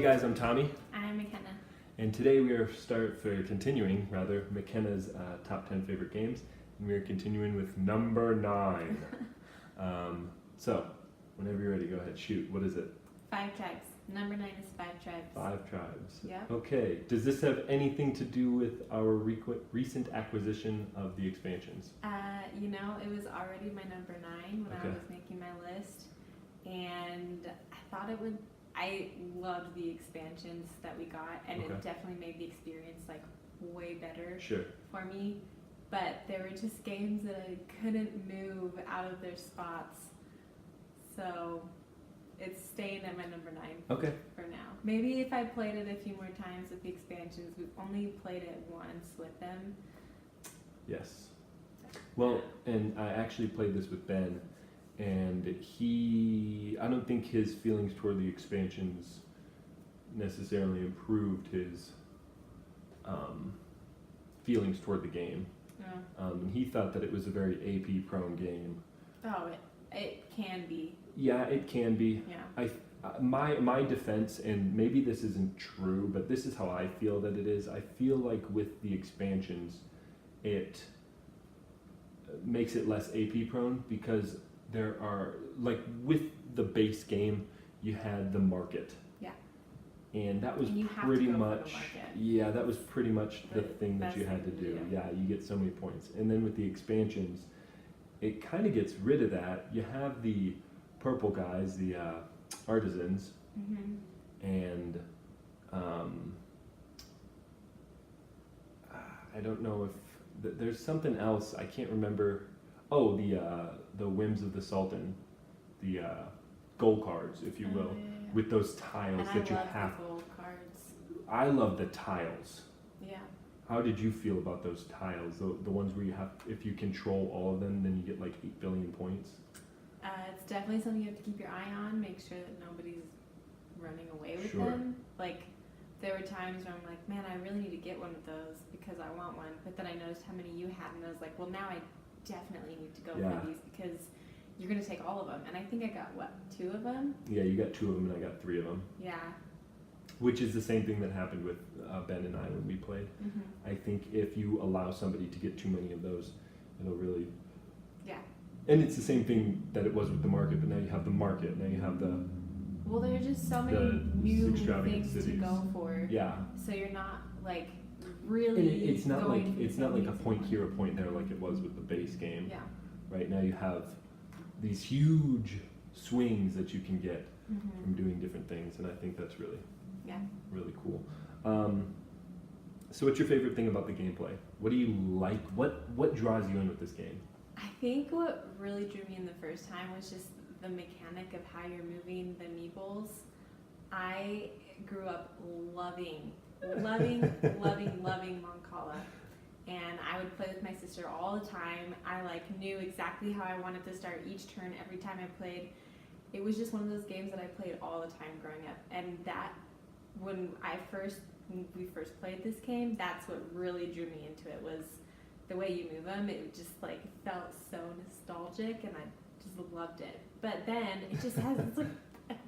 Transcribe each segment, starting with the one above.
guys, I'm Tommy, I'm McKenna. and today we are continuing McKenna's top 10 favorite games, and we are continuing with number 9. So, whenever you're ready, go ahead, shoot. What is it? 5 Tribes. Number 9 is 5 Tribes. 5 Tribes. Yep. Okay, does this have anything to do with our recent acquisition of the expansions? It was already my number 9 when I was making my list, and I thought it would. I loved the expansions that we got, and it definitely made the experience way better for me. But there were just games that I couldn't move out of their spots, so it's staying at my number 9 for now. Maybe if I played it a few more times with the expansions. We've only played it once with them. Yes. Well, and I actually played this with Ben, and I don't think his feelings toward the expansions necessarily improved his feelings toward the game. And he thought that it was a very AP-prone game. Oh, it can be. Yeah, it can be. Yeah. My defense, and maybe this isn't true, but this is how I feel that it is. I feel like with the expansions, it makes it less AP prone because there are, with the base game, you had the market. Yeah. And that was pretty much the thing that you had to do. Yeah, you get so many points. And then with the expansions, it kind of gets rid of that. You have the purple guys, the artisans, and I don't know if there's something else. I can't remember. Oh, the whims of the Sultan, the gold cards, if you will, with those tiles that you have. The gold cards. I love the tiles. Yeah. How did you feel about those tiles? The ones where you have, if you control all of them, then you get 8 billion points. It's definitely something you have to keep your eye on. Make sure that nobody's running away with them. There were times where I'm like, man, I really need to get one of those because I want one. But then I noticed how many you had, and I was like, well, now I definitely need to go for these because you're going to take all of them. And I think I got, 2 of them? Yeah, you got 2 of them, and I got 3 of them. Yeah. Which is the same thing that happened with Ben and I when we played. I think if you allow somebody to get too many of those, it'll really... Yeah. And it's the same thing that it was with the market, but now you have the market, now you have the... Well, there are just so many new things to go for. Yeah. So you're not, really... It's not like a point here, a point there like it was with the base game. Yeah. Right now you have these huge swings that you can get from doing different things, and I think that's really cool. So what's your favorite thing about the gameplay? What do you like? What draws you in with this game? I think what really drew me in the first time was just the mechanic of how you're moving the meeples. I grew up loving Moncala, and I would play with my sister all the time. I knew exactly how I wanted to start each turn every time I played. It was just one of those games that I played all the time growing up, and that when we first played this game, that's what really drew me into it, was the way you move them. It just felt so nostalgic, and I just loved it. But then it just has it's a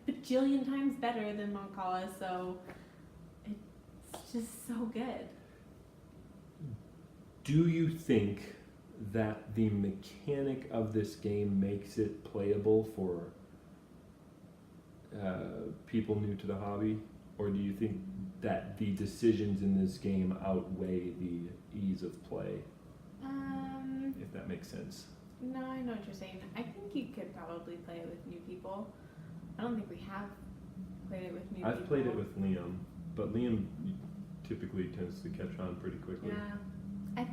bajillion times better than Moncala, so it's just so good. Do you think that the mechanic of this game makes it playable for people new to the hobby? Or do you think that the decisions in this game outweigh the ease of play? If that makes sense. No, I know what you're saying. I think you could probably play it with new people. I don't think we have played it with new people. I've played it with Liam, but Liam typically tends to catch on pretty quickly. Yeah. I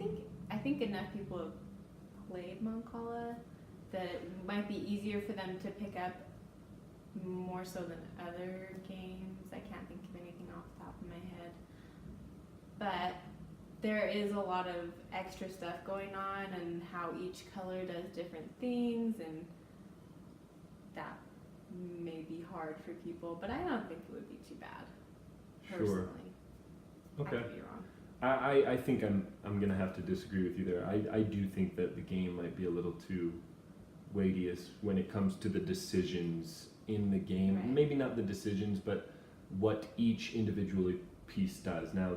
think enough people have played Moncala that it might be easier for them to pick up more so than other games. I can't think of anything off the top of my head. But there is a lot of extra stuff going on, and how each color does different things, and that may be hard for people, but I don't think it would be too bad, personally. Okay. I could be wrong. I think I'm gonna have to disagree with you there. I do think that the game might be a little too weighty when it comes to the decisions in the game. Right. Maybe not the decisions, but what each individually piece does. Now,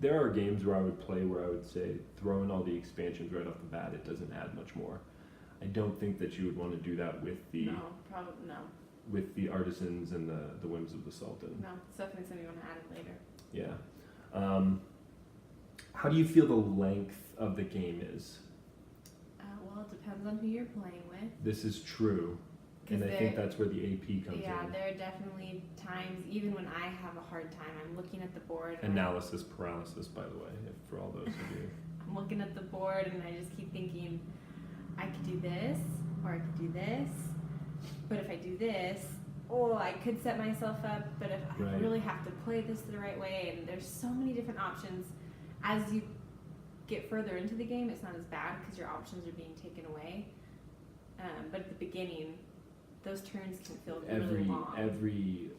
there are games where I would play where I would say throw in all the expansions right off the bat. It doesn't add much more. I don't think that you would want to do that with the No, probably no. with the artisans and the whims of the sultan. No, it's definitely something you want to add in later. Yeah. How do you feel the length of the game is? Well, it depends on who you're playing with. This is true, 'Cause and I think that's where the AP comes Yeah, in. there are definitely times, even when I have a hard time, I'm looking at the board. and Analysis paralysis, by the way, for all those of you. I'm looking at the board and I just keep thinking, I could do this, or I could do this. But if I do this, I could set myself up. But if I Right. really have to play this the right way, and there's so many different options. As you get further into the game, it's not as bad because your options are being taken away. But at the beginning, those turns can feel really long. Every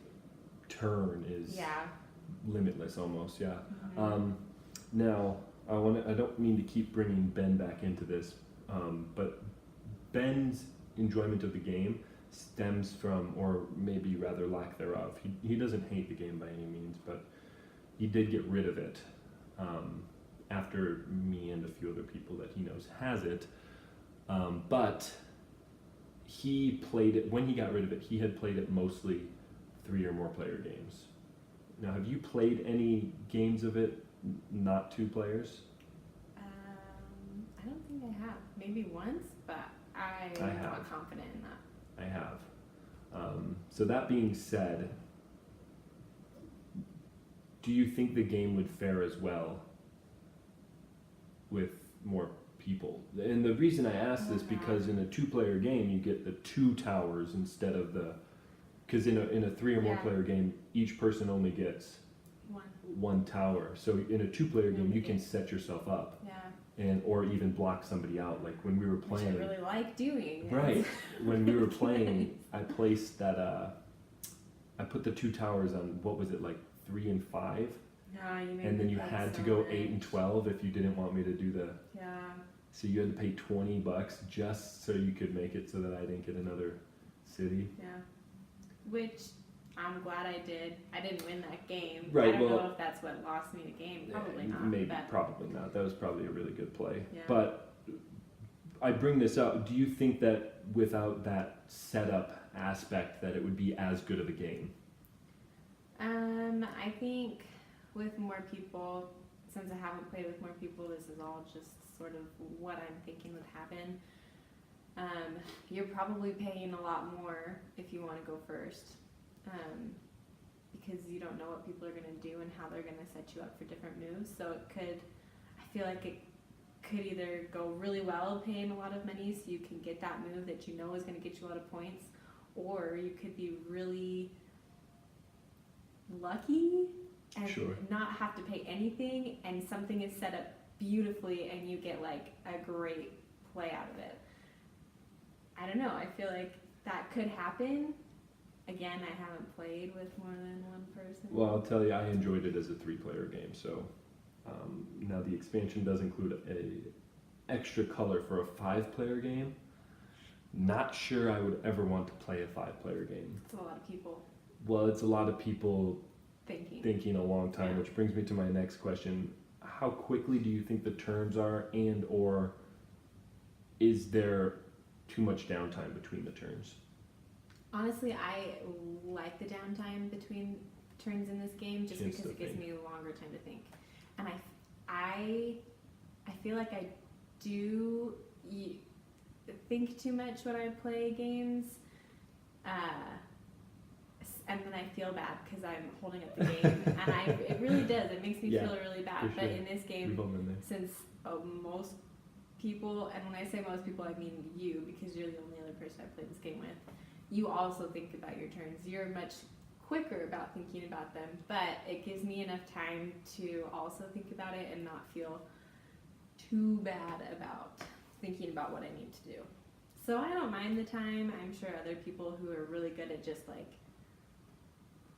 turn is Yeah. limitless almost. Yeah. Mhm. Now I don't mean to keep bringing Ben back into this, but Ben's enjoyment of the game stems from, or maybe rather lack thereof. He doesn't hate the game by any means, but he did get rid of it after me and a few other people that he knows has it. But he played it, when he got rid of it, he had played it mostly 3 or more player games. Now, have you played any games of it not 2 players? I don't think I have. Maybe once, but I'm have. not confident in that. I have. So that being said, do you think the game would fare as well with more people? And the reason I ask this because in a 2-player game you get the 2 towers instead of because in a 3 or more Yeah. player game each person only gets One. 1 tower. So in a 2-player game you can Okay. set yourself up Yeah. or even block somebody out. Like when we were Which I playing. really like doing. Right. When we were playing, I placed that. I put the 2 towers on what was it, like 3 and 5, No, you made and then me you play had to so go much. 8 and 12 if you didn't want me to do the. Yeah. So you had to pay $20 just so you could make it so that I didn't get another city. Yeah. Which I'm glad I did. I didn't win that game. Right, I don't well- know if that's what lost me the game. Probably Yeah, not. Maybe, But probably not. That was probably a really good play. Yeah. But I bring this up. Do you think that without that setup aspect, that it would be as good of a game? I think with more people, since I haven't played with more people, this is all just sort of what I'm thinking would happen. You're probably paying a lot more if you want to go first, because you don't know what people are going to do and how they're going to set you up for different moves. So I feel like it could either go really well paying a lot of money so you can get that move that you know is going to get you a lot of points, or you could be really lucky and Sure. not have to pay anything, and something is set up beautifully and you get like a great play out of it. I don't know, I feel like that could happen. Again, I haven't played with more than one person. Well, I'll tell you, I enjoyed it as a 3-player game. So now the expansion does include a extra color for a 5-player game. Not sure I would ever want to play a 5-player game. It's a lot of people Well, it's a lot of people thinking. a long time, Yeah. which brings me to my next question. How quickly do you think the turns are, and or is there too much downtime between the turns? Honestly, I like the downtime between turns in this game just Chance because to it gives think. me a longer time to think. And I feel like I do think too much when I play games. And then I feel bad because I'm holding up the game, and it really does. It makes me Yeah, feel really bad. for But sure. in this game, We've all been there. since most people, and when I say most people, I mean you, because you're the only other person I played this game with, you also think about your turns. You're much quicker about thinking about them, but it gives me enough time to also think about it and not feel too bad about thinking about what I need to do. So I don't mind the time. I'm sure other people who are really good at just like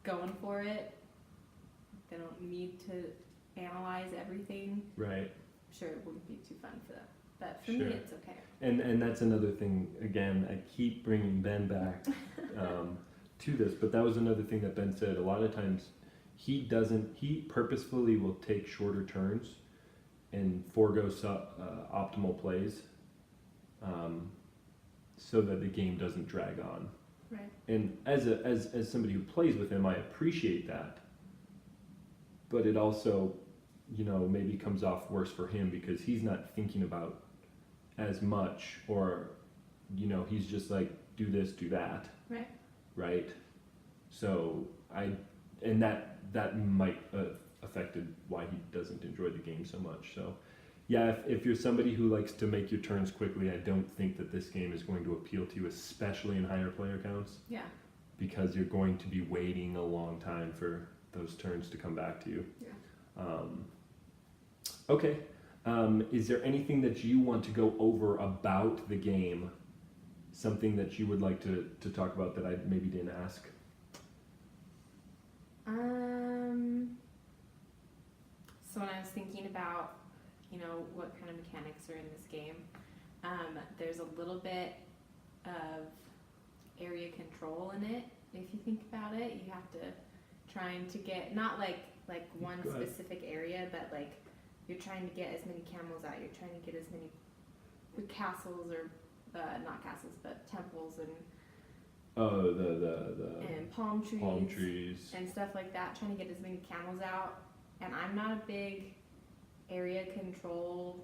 going for it, they don't need to analyze everything. Right. I'm sure it wouldn't be too fun for them. But for Sure. me, it's okay. And that's another thing. Again, I keep bringing Ben back to this, but that was another thing that Ben said. A lot of times he purposefully will take shorter turns and forego optimal plays, so that the game doesn't drag on. Right. And as somebody who plays with him, I appreciate that. But it also, maybe comes off worse for him because he's not thinking about as much, or, he's just like, do this, do that. Right. Right. So that might affected why he doesn't enjoy the game so much. So, yeah, if you're somebody who likes to make your turns quickly, I don't think that this game is going to appeal to you, especially in higher player counts. Yeah. Because you're going to be waiting a long time for those turns to come back to you. Yeah. Okay. Is there anything that you want to go over about the game? Something that you would like to talk about that I maybe didn't ask? So when I was thinking about, what kind of mechanics are in this game, there's a little bit of area control in it. If you think about it, you have to trying to get, not like one specific area, but like you're trying to get as many camels out. You're trying to get as many castles, or not castles, but temples and and palm trees and stuff like that. Trying to get as many camels out. And I'm not a big area control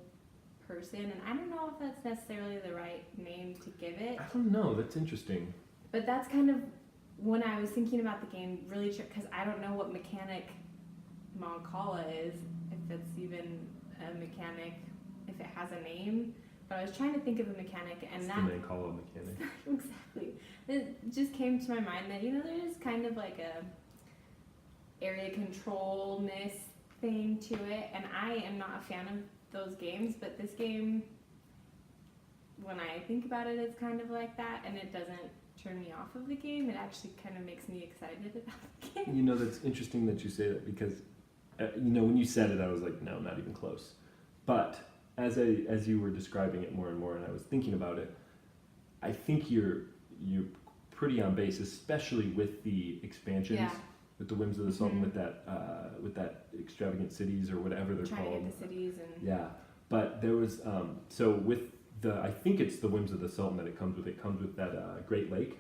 person, and I don't know if that's necessarily the right name to give it. I don't know. That's interesting. But that's kind of when I was thinking about the game, really, because I don't know what mechanic Mancala is, if it's even a mechanic, if it has a name. But I was trying to think of a mechanic, and it's that the Mancala mechanic. Exactly. It just came to my mind that there's kind of like a area controlness thing to it, and I am not a fan of those games, but this game, when I think about it, it's kind of like that, and it doesn't turn me off of the game. It actually kind of makes me excited about the game. That's interesting that you say that, because when you said it, I was like, no, not even close. But as you were describing it more and more, and I was thinking about it, I think you're pretty on base, especially with the expansions. Yeah. With the Whims of the Sultan, with that extravagant cities or whatever they're trying called. To get the cities and yeah, but there was so with I think it's the Whims of the Sultan that it comes with. It comes with that Great Lake,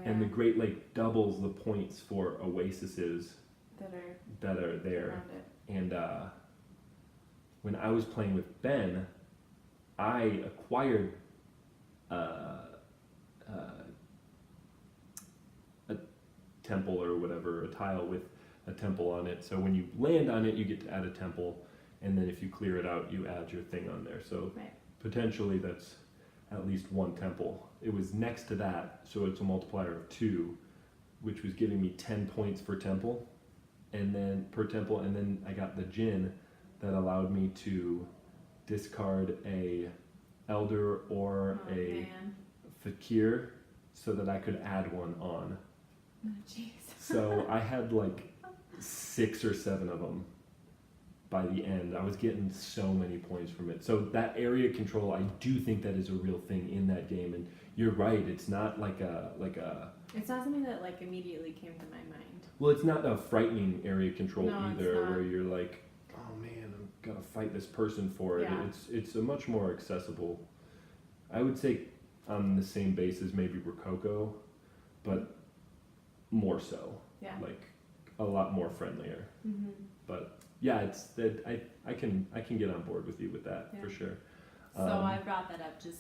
and the Great Lake doubles the points for oases that are there. Around it. And when I was playing with Ben, I acquired a temple or whatever, a tile with a temple on it. So when you land on it, you get to add a temple, and then if you clear it out, you add your thing on there. So potentially that's at least one temple. It was next to that, so it's a multiplier of 2, which was giving me 10 points per temple, and then I got the djinn that allowed me to discard a elder or fakir so that I could add one on. Oh, jeez. So I had like 6 or 7 of them by the end. I was getting so many points from it. So that area control, I do think that is a real thing in that game. And you're right, it's not like a. It's not something that like immediately came to my mind. Well, it's not a frightening area control either, it's not. where you're like, oh man, I'm gonna fight this person for it. Yeah. It's a much more accessible. I would say on the same base as maybe Rococo, but more so. Yeah. Like a lot more friendlier. Mm-hmm. But yeah, it's that I can get on board with you with that for sure. So I brought that up just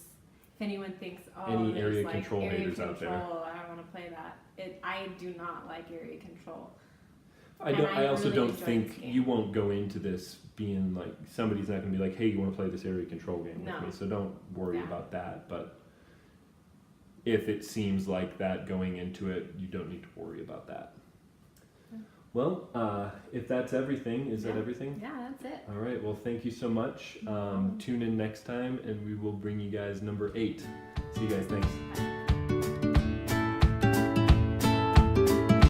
if anyone thinks, any area like control area haters control, out there. I don't want to play that. I do not like area control. I also really don't enjoy think this game. you won't go into this being like somebody's not going to be like, hey, you want to play this area control game with me? So don't worry about that. But if it seems like that going into it, you don't need to worry about that. Well, if that's everything, is that everything? Yeah, that's it. All right. Well, thank you so much. Tune in next time, and we will bring you guys number 8. See you guys. Thanks. Bye.